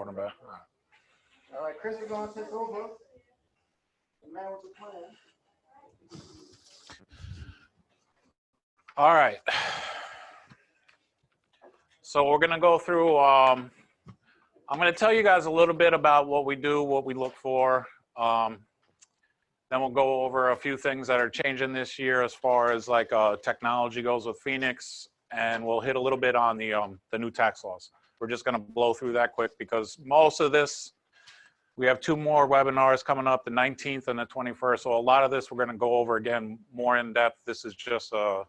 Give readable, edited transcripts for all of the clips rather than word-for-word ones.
quarterback. All right, Chris is going to take over. The man with the plan. All right. So we're going to go through, I'm going to tell you guys a little bit about what we do, what we look for. Then we'll go over a few things that are changing this year as far as like technology goes with Phoenix, and we'll hit a little bit on the new tax laws. We're just going to blow through that quick because most of this, we have 2 more webinars coming up, the 19th and the 21st. So a lot of this we're going to go over again more in depth. This is just a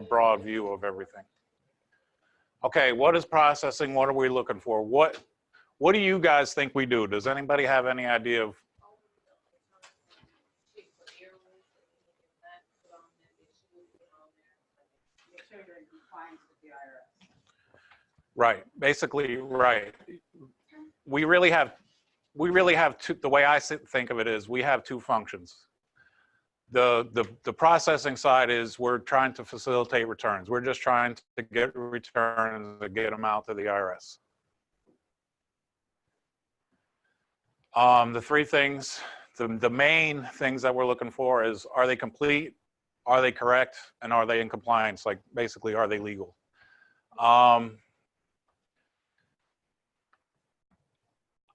broad view of everything. Okay, what is processing? What are we looking for? What do you guys think we do? Does anybody have any idea of? Right, basically, right. We really have 2, the way I think of it is we have 2 functions. The processing side is we're trying to facilitate returns. We're just trying to get returns and get them out to the IRS. The 3 things, the main things that we're looking for is, are they complete, are they correct, and are they in compliance? Like basically, are they legal?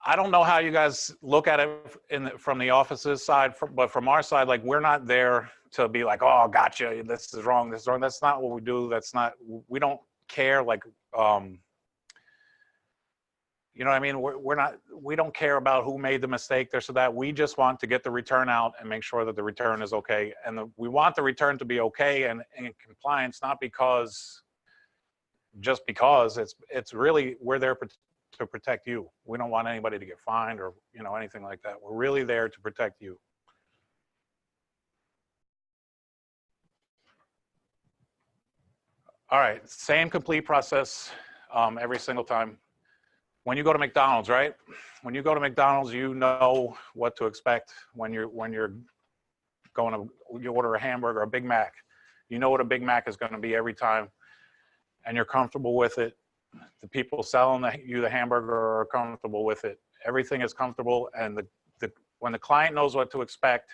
I don't know how you guys look at it from the office's side, but from our side, like we're not there to be like, oh, gotcha, this is wrong, this is wrong. That's not what we do. That's not, we don't care. Like, you know what I mean? We don't care about who made the mistake there, so that we just want to get the return out and make sure that the return is okay. And we want the return to be okay and in compliance, not just because it's really, we're there to protect you. We don't want anybody to get fined or, you know, anything like that. We're really there to protect you. All right, same complete process every single time. When you go to McDonald's, right? When you go to McDonald's, you know what to expect when you're going to, you order a hamburger, a Big Mac. You know what a Big Mac is going to be every time, and you're comfortable with it. The people selling you the hamburger are comfortable with it. Everything is comfortable, and when the client knows what to expect,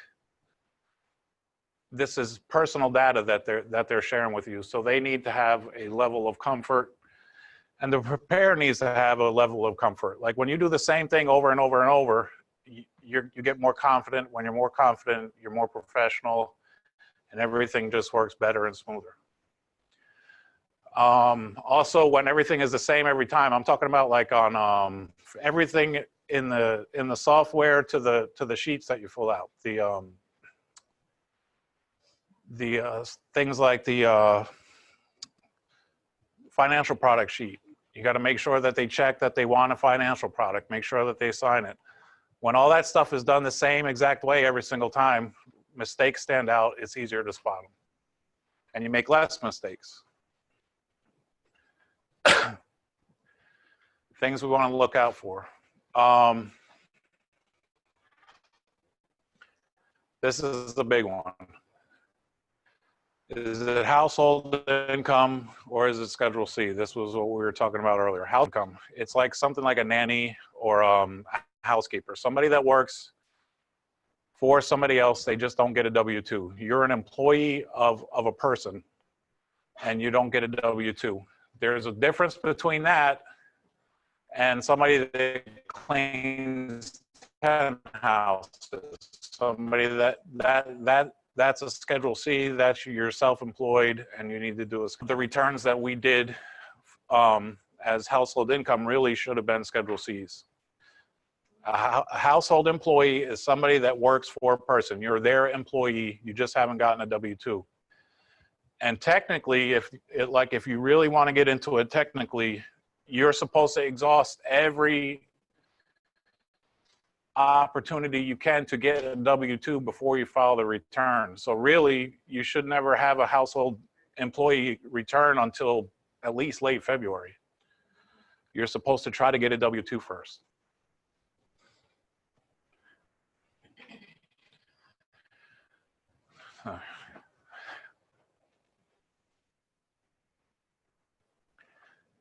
this is personal data that they're sharing with you. So they need to have a level of comfort, and the preparer needs to have a level of comfort. Like when you do the same thing over and over and over, you get more confident. When you're more confident, you're more professional, and everything just works better and smoother. Also, when everything is the same every time, I'm talking about like on everything in the software to the sheets that you fill out, the things like the financial product sheet. You got to make sure that they check that they want a financial product, make sure that they sign it. When all that stuff is done the same exact way every single time, mistakes stand out, it's easier to spot them. And you make less mistakes. Things we want to look out for. This is the big one. Is it household income or is it Schedule C? This was what we were talking about earlier. House income. It's like something like a nanny or a housekeeper. Somebody that works for somebody else, they just don't get a W-2. You're an employee of a person and you don't get a W-2. There's a difference between that and somebody that cleans 10 houses. Somebody that's a Schedule C, that's you're self-employed and you need to do the returns that we did as household income really should have been Schedule Cs. A household employee is somebody that works for a person. You're their employee, you just haven't gotten a W-2. And technically, if you really want to get into it technically, you're supposed to exhaust every opportunity you can to get a W-2 before you file the return. So really, you should never have a household employee return until at least late February. You're supposed to try to get a W-2 first.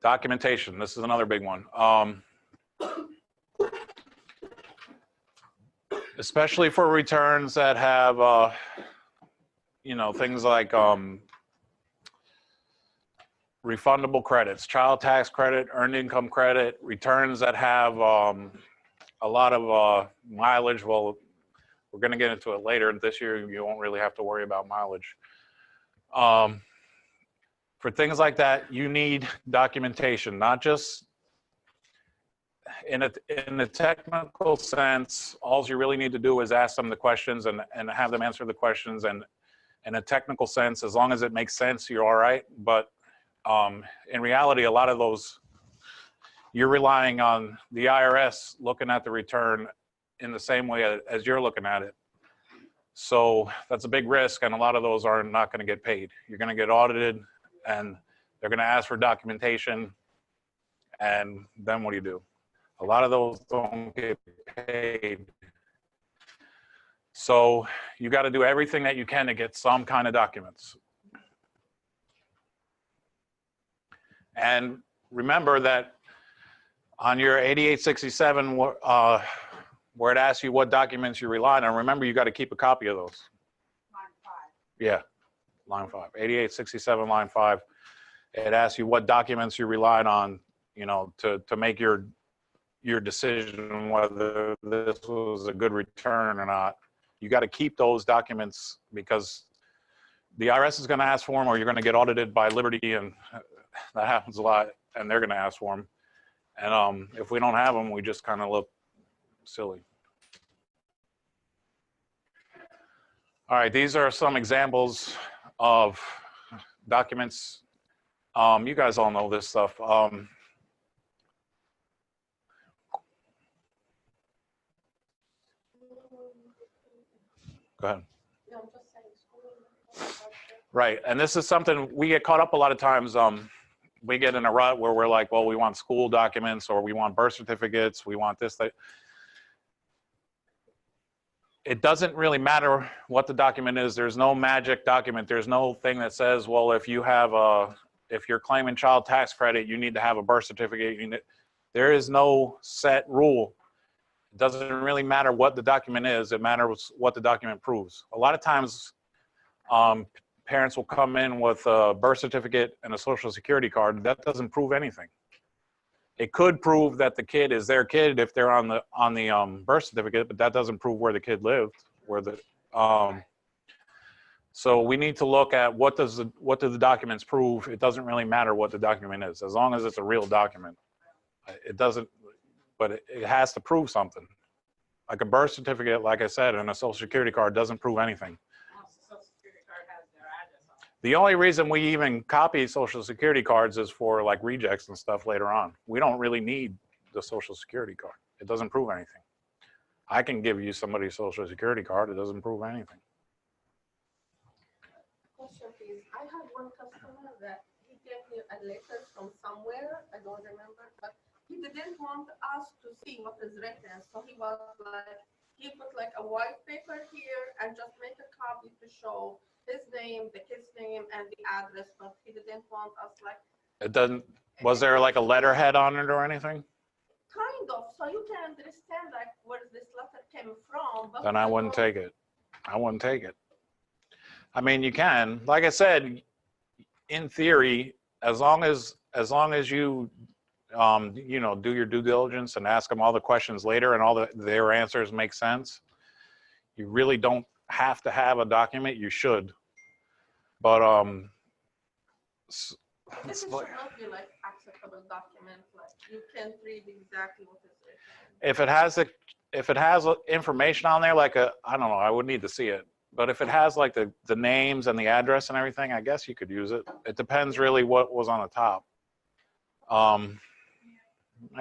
Documentation, this is another big one. especially for returns that have, you know, things like refundable credits, child tax credit, earned income credit, returns that have a lot of mileage. Well, we're going to get into it later. This year, you won't really have to worry about mileage. For things like that, you need documentation, not just in a technical sense. All you really need to do is ask them the questions and have them answer the questions. And in a technical sense, as long as it makes sense, you're all right. But in reality, a lot of those, you're relying on the IRS looking at the return in the same way as you're looking at it. So that's a big risk, and a lot of those are not going to get paid. You're going to get audited, and they're going to ask for documentation, and then what do? A lot of those don't get paid. So you got to do everything that you can to get some kind of documents. And remember that on your 8867, where it asks you what documents you rely on, remember you got to keep a copy of those. Line 5. Yeah, line 5. 8867, line 5. It asks you what documents you relied on, you know, to make your decision whether this was a good return or not. You got to keep those documents because the IRS is going to ask for them, or you're going to get audited by Liberty, and that happens a lot, and they're going to ask for them. And if we don't have them, we just kind of look silly. All right, these are some examples of documents. You guys all know this stuff. Go ahead. Right, and this is something we get caught up a lot of times. We get in a rut where we're like, well, we want school documents, or we want birth certificates, we want this, that. It doesn't really matter what the document is. There's no magic document. There's no thing that says, well, if you're claiming child tax credit, you need to have a birth certificate. There is no set rule. It doesn't really matter what the document is. It matters what the document proves. A lot of times, parents will come in with a birth certificate and a social security card. That doesn't prove anything. It could prove that the kid is their kid if they're on the birth certificate, but that doesn't prove where the kid lived. So we need to look at what do the documents prove. It doesn't really matter what the document is, as long as it's a real document. It doesn't, but it has to prove something. Like a birth certificate, like I said, and a social security card doesn't prove anything. The only reason we even copy social security cards is for like rejects and stuff later on. We don't really need the social security card. It doesn't prove anything. I can give you somebody's social security card. It doesn't prove anything. Question, please. I had one customer that he gave me a letter from somewhere. I don't remember, but he didn't want us to see what is written. So he was like, he put like a white paper here and just make a copy to show his name, the kid's name, and the address, but he didn't want us like. It doesn't. Was there like a letterhead on it or anything? Kind of. So you can understand like where this letter came from. But Then I wouldn't take it. I wouldn't take it. I mean, you can. Like I said, in theory, as long as you you know, do your due diligence and ask them all the questions later, and all their answers make sense, you really don't have to have a document. You should. But this should not be like acceptable document. Like you can't read exactly what is written. If it has information on there, like I don't know, I would need to see it. But if it has like the names and the address and everything, I guess you could use it. It depends really what was on the top. I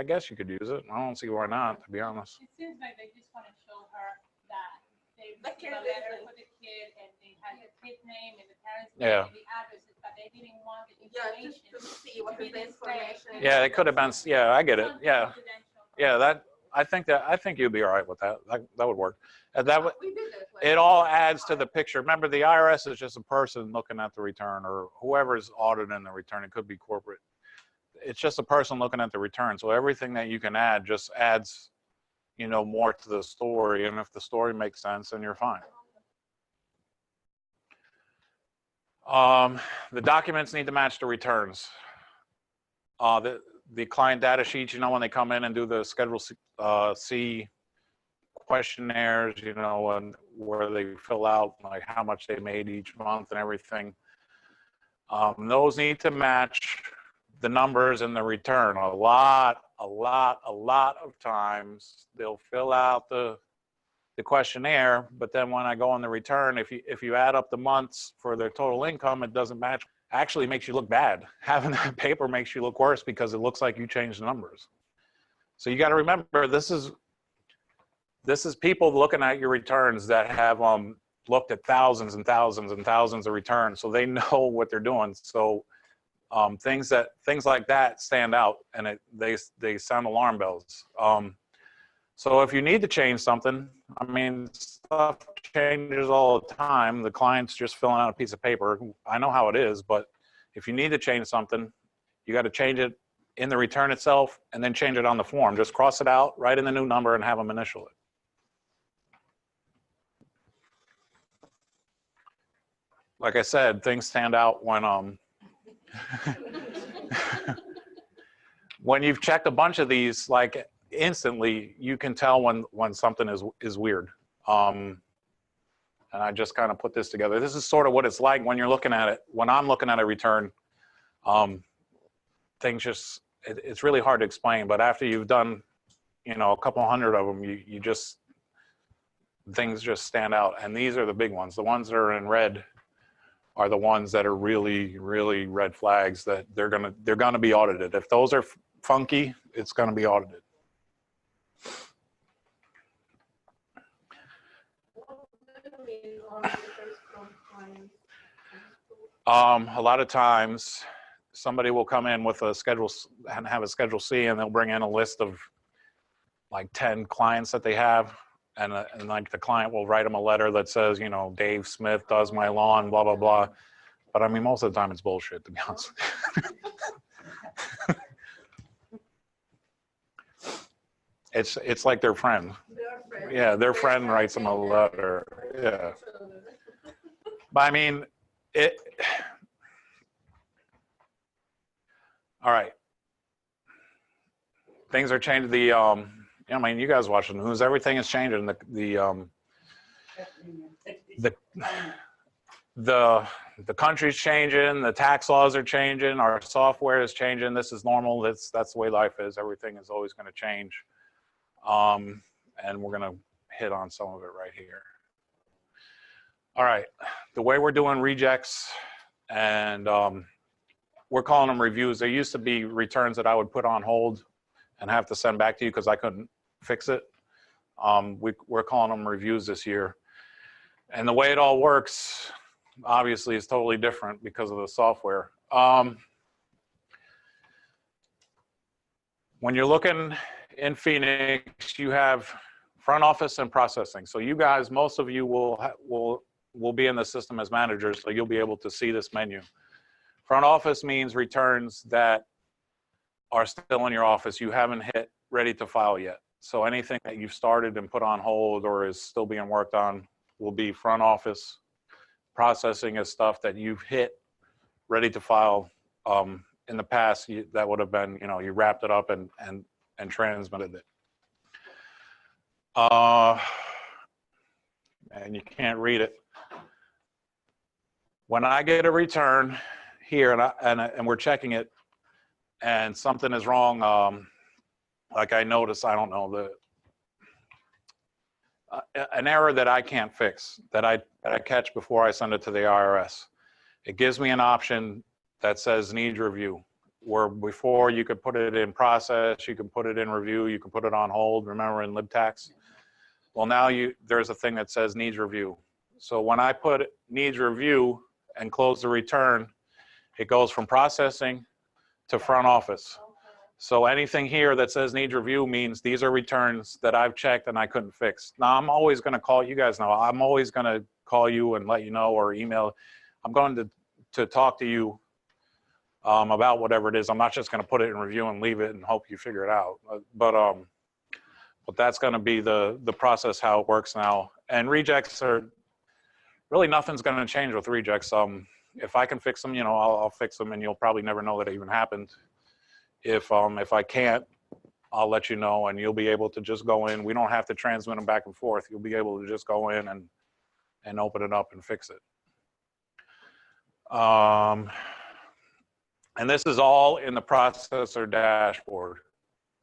guess you could use it. I don't see why not, to be honest. It seems like they just want to show her that they received a kid letter is- for the kid, and they had the kid's name and the parents' Yeah. name and the addresses, but they didn't want the Yeah, information. just to see what is the information. Yeah, it could have been. Yeah, I get it. Yeah, Confidential. yeah. I think you'd be all right with that. That would work. And that would. We did it. Like, It all adds to the picture. Remember, the IRS is just a person looking at the return, or whoever's auditing the return. It could be corporate. It's just a person looking at the return. So everything that you can add just adds, you know, more to the story. And if the story makes sense, then you're fine. The documents need to match the returns. The client data sheets, you know, when they come in and do the Schedule C questionnaires, you know, and where they fill out like how much they made each month and everything. Those need to match the numbers in the return. A lot of times they'll fill out the questionnaire, but then when I go on the return, if you add up the months for their total income, it doesn't match. Actually makes you look bad. Having that paper makes you look worse because it looks like you changed the numbers. So you got to remember, this is people looking at your returns that have looked at thousands and thousands and thousands of returns, so they know what they're doing. So things like that stand out, and they sound alarm bells. So if you need to change something, I mean, stuff changes all the time. The client's just filling out a piece of paper. I know how it is, but if you need to change something, you got to change it in the return itself and then change it on the form. Just cross it out, write in the new number, and have them initial it. Like I said, things stand out when when you've checked a bunch of these, like instantly you can tell when something is weird. And I just kind of put this together. This is sort of what it's like when you're looking at it. When I'm looking at a return, things just, it's really hard to explain. But after you've done, you know, a couple hundred of them, you just, things just stand out. And these are the big ones. The ones that are in red are the ones that are really, really red flags that they're gonna be audited. If those are funky, it's gonna be audited. A lot of times somebody will come in with a schedule and have a Schedule C, and they'll bring in a list of like 10 clients that they have, and like the client will write them a letter that says, you know, Dave Smith does my lawn, blah blah blah. But I mean, most of the time it's bullshit, to be honest. It's like their friend. Yeah, their friend writes them a letter. Yeah. But I mean, all right. Things are changing. I mean, you guys watch the news. Everything is changing. The country's changing. The tax laws are changing. Our software is changing. This is normal. That's the way life is. Everything is always going to change. And we're going to hit on some of it right here. All right. The way we're doing rejects, and we're calling them reviews. There used to be returns that I would put on hold and have to send back to you because I couldn't fix it. We're calling them reviews this year. And the way it all works, obviously, is totally different because of the software. When you're looking in Phoenix, you have front office and processing. So you guys, most of you will be in the system as managers, so you'll be able to see this menu. Front office means returns that are still in your office. You haven't hit ready to file yet. So anything that you've started and put on hold or is still being worked on will be front office. Processing is stuff that you've hit ready to file. In the past, that would have been, you know, you wrapped it up and transmitted it. And you can't read it. When I get a return here and we're checking it and something is wrong, like I notice, I don't know, an error that I can't fix, that I catch before I send it to the IRS. It gives me an option that says needs review, where before you could put it in process, you can put it in review, you can put it on hold, remember in LibTax? Well, now there's a thing that says needs review. So when I put needs review and close the return, it goes from processing to front office. So anything here that says needs review means these are returns that I've checked and I couldn't fix. Now, I'm always going to call, you guys know, I'm always going to call you and let you know, or email. I'm going to talk to you about whatever it is. I'm not just going to put it in review and leave it and hope you figure it out. But But that's going to be the process, how it works now. And rejects are, really nothing's going to change with rejects. If I can fix them, you know, I'll fix them, and you'll probably never know that it even happened. If I can't, I'll let you know, and you'll be able to just go in. We don't have to transmit them back and forth. You'll be able to just go in and open it up and fix it. And this is all in the processor dashboard.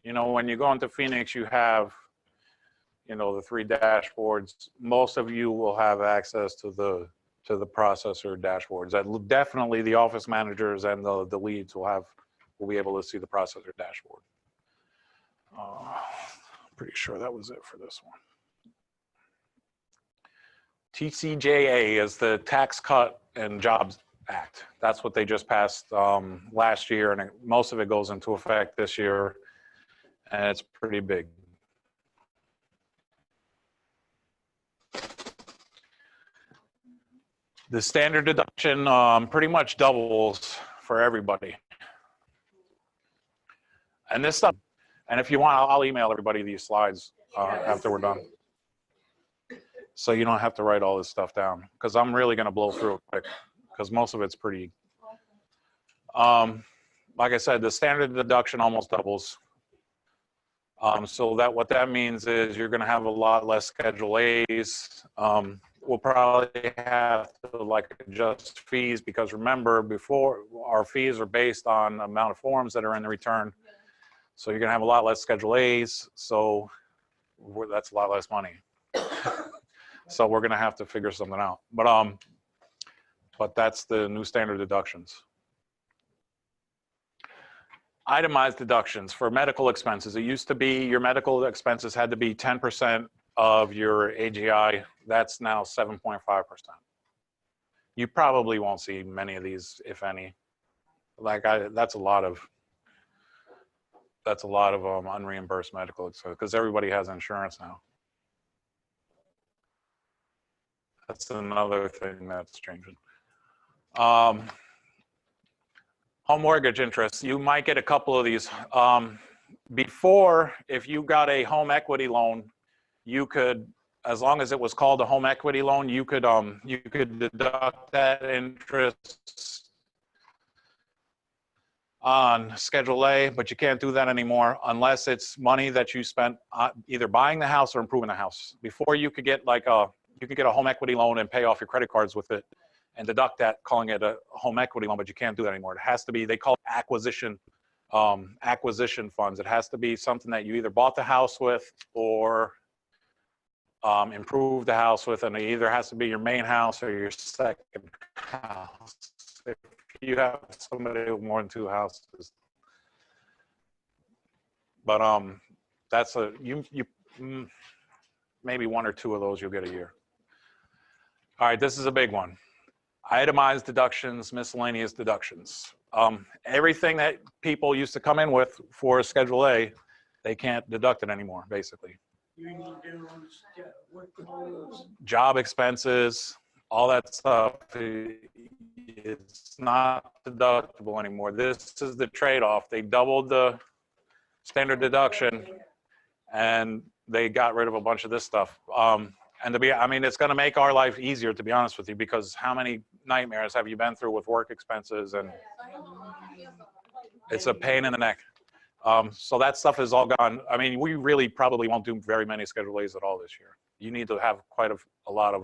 You know, when you go into Phoenix, you have, you know, the 3 dashboards. Most of you will have access to the processor dashboards. Definitely the office managers and the leads will be able to see the processor dashboard. Pretty sure that was it for this one. TCJA is the Tax Cut and Jobs Act. That's what they just passed last year, and most of it goes into effect this year, and it's pretty big. The standard deduction pretty much doubles for everybody. And this stuff, and if you want, I'll email everybody these slides after we're done. So you don't have to write all this stuff down, because I'm really going to blow through it quick, because most of it's pretty. Like I said, the standard deduction almost doubles. So what that means is you're going to have a lot less Schedule A's. We'll probably have to like adjust fees, because remember, before, our fees are based on the amount of forms that are in the return. So you're going to have a lot less Schedule A's. So that's a lot less money. So we're going to have to figure something out. But that's the new standard deductions. Itemized deductions for medical expenses. It used to be your medical expenses had to be 10% of your AGI. That's now 7.5%. You probably won't see many of these, if any. That's a lot of unreimbursed medical expenses, because everybody has insurance now. That's another thing that's changing. Home mortgage interest. You might get a couple of these. Before, if you got a home equity loan, you could, as long as it was called a home equity loan, you could deduct that interest on Schedule A, but you can't do that anymore unless it's money that you spent either buying the house or improving the house. Before, you could get you could get a home equity loan and pay off your credit cards with it and deduct that, calling it a home equity loan, but you can't do that anymore. It has to be, they call it acquisition funds. It has to be something that you either bought the house with or improved the house with, and it either has to be your main house or your second house. If you have somebody with more than 2 houses. But that's maybe 1 or 2 of those you'll get a year. All right, this is a big one. Itemized deductions, miscellaneous deductions. Everything that people used to come in with for Schedule A, they can't deduct it anymore, basically. Job expenses, all that stuff, it's not deductible anymore. This is the trade-off. They doubled the standard deduction, and they got rid of a bunch of this stuff. And it's going to make our life easier, to be honest with you, because how many nightmares have you been through with work expenses? And it's a pain in the neck. So that stuff is all gone. I mean, we really probably won't do very many Schedule A's at all this year. You need to have quite a lot of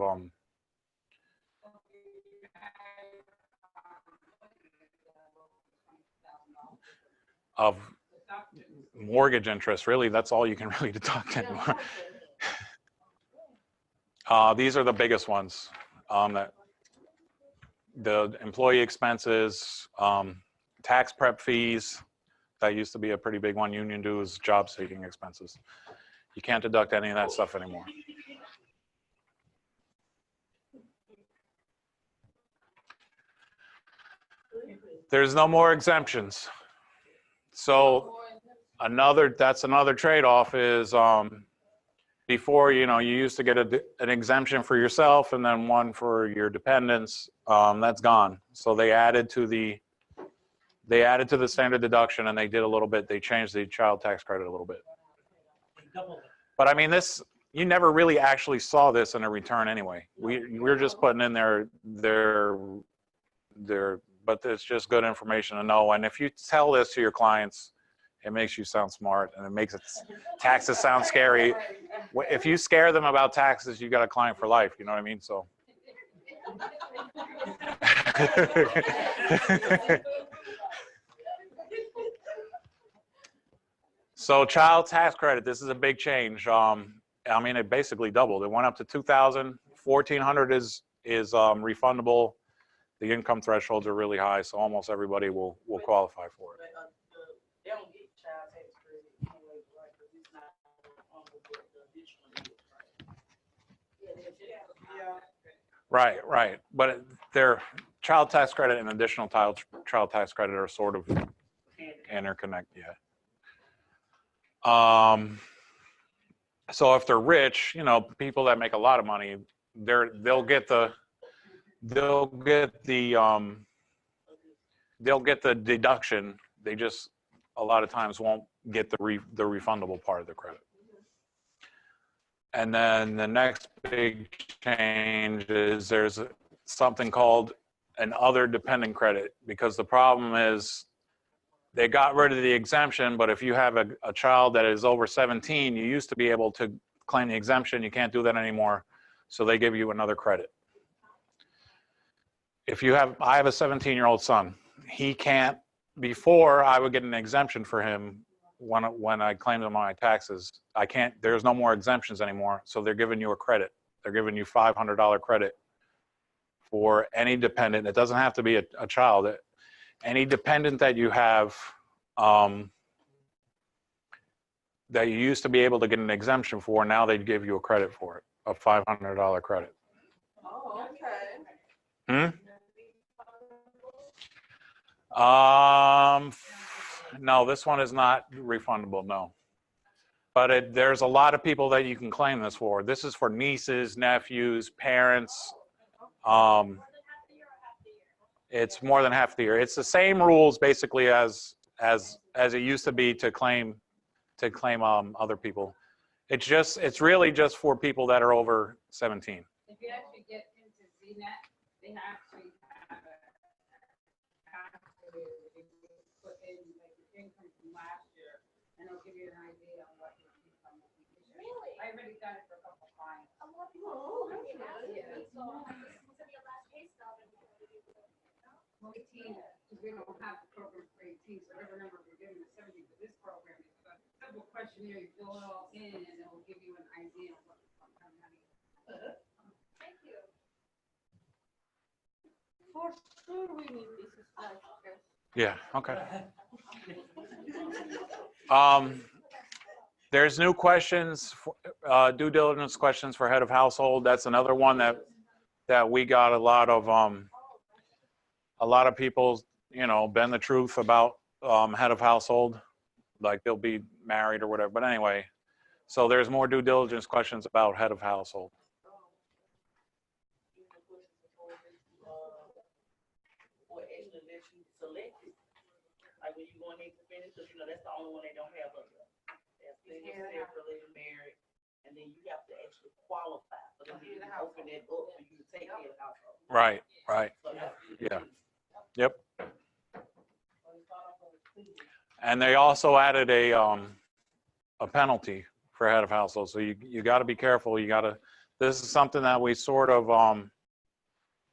mortgage interest. Really, that's all you can really deduct anymore. These are the biggest ones. That the employee expenses, tax prep fees. That used to be a pretty big one. Union dues, job seeking expenses. You can't deduct any of that stuff anymore. There's no more exemptions. So that's another trade-off is before, you used to get an exemption for yourself and then one for your dependents. That's gone. So they added to the standard deduction, and they did a little bit. They changed the child tax credit a little bit. But I mean, this, you never really actually saw this in a return anyway. We're just putting in their, but it's just good information to know. And if you tell this to your clients, it makes you sound smart, and it makes taxes sound scary. If you scare them about taxes, you got a client for life. You know what I mean? So. So child tax credit, this is a big change. I mean, it basically doubled. It went up to $2,000. $1,400 is refundable. The income thresholds are really high, so almost everybody will qualify for it. They don't get child tax credit anyway, right? Because it's not on the additional. Yeah. Right. But their child tax credit and additional child tax credit are sort of interconnect. Yeah. So if they're rich, you know, people that make a lot of money, they'll get the deduction. They just a lot of times won't get the refundable part of the credit. And then the next big change is there's something called an other dependent credit, because the problem is they got rid of the exemption, but if you have a child that is over 17, you used to be able to claim the exemption. You can't do that anymore. So they give you another credit. I have a 17-year-old son. He can't, before I would get an exemption for him when I claimed him on my taxes. I can't, there's no more exemptions anymore. So they're giving you a credit. They're giving you $500 credit for any dependent. It doesn't have to be a child. Any dependent that you have that you used to be able to get an exemption for, now they'd give you a credit for it, a $500 credit. Oh, okay. No, this one is not refundable, no. But there's a lot of people that you can claim this for. This is for nieces, nephews, parents. It's more than half the year. It's the same rules basically as it used to be to claim other people. It's really just for people that are over 17. If you actually get into ZNet, they actually have put in like your income from last year, and they'll give you an idea on what your income will be. Really? I already done it for a couple of clients. Oh, that's Yeah. nice. So well, 18, because we don't have the program for 18, so every number we're giving is 70 for this program. It's a simple questionnaire, you fill it all in, and it will give you an idea of what kind of money. Thank you. For sure we need this as well. Yeah, okay. There's new questions, due diligence questions for head of household. That's another one that we got a lot of people, you know, bend the truth about head of household, like they'll be married or whatever. But anyway, so there's more due diligence questions about head of household. What actually let you select it? Like when you go in to finish, because you know that's the only one they don't have up there. That's separately married, and then you have to actually qualify for them to open it up for you to take care of the household. Right. So Yeah. Yep. And they also added a penalty for head of household. So you got to be careful. This is something that we sort of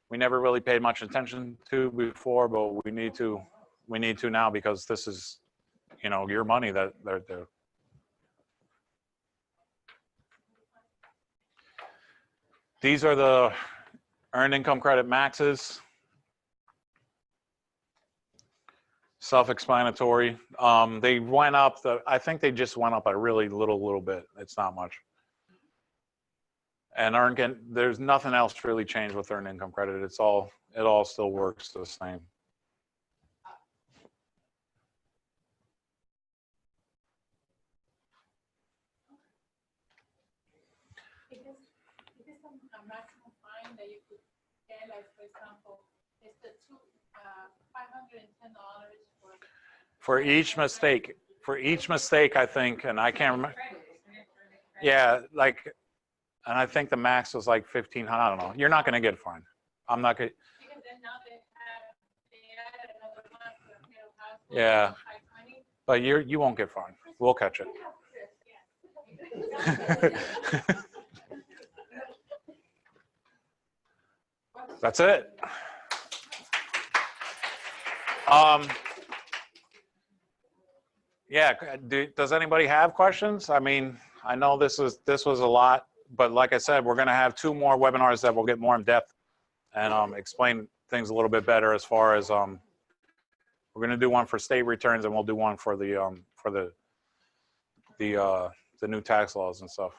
we never really paid much attention to before, but we need to now, because this is, you know, your money that they're. These are the earned income credit maxes. Self-explanatory. They went up. I think they just went up a really little bit. It's not much. And there's nothing else really changed with earned income credit. It all still works the same. Is a maximum fine that you could get, like for example, it's the $510 for each mistake. For each mistake, I think, and I can't remember. Yeah, like, and I think the max was like 1,500. I don't know. You're not going to get fined. I'm not going to. Because then now they added another month for middle house. Yeah. High 20. But you won't get fined. We'll catch it. That's it. Yeah. Does anybody have questions? I mean, I know this was a lot, but like I said, we're going to have 2 more webinars that will get more in depth and explain things a little bit better. As far as we're going to do one for state returns, and we'll do one for the new tax laws and stuff.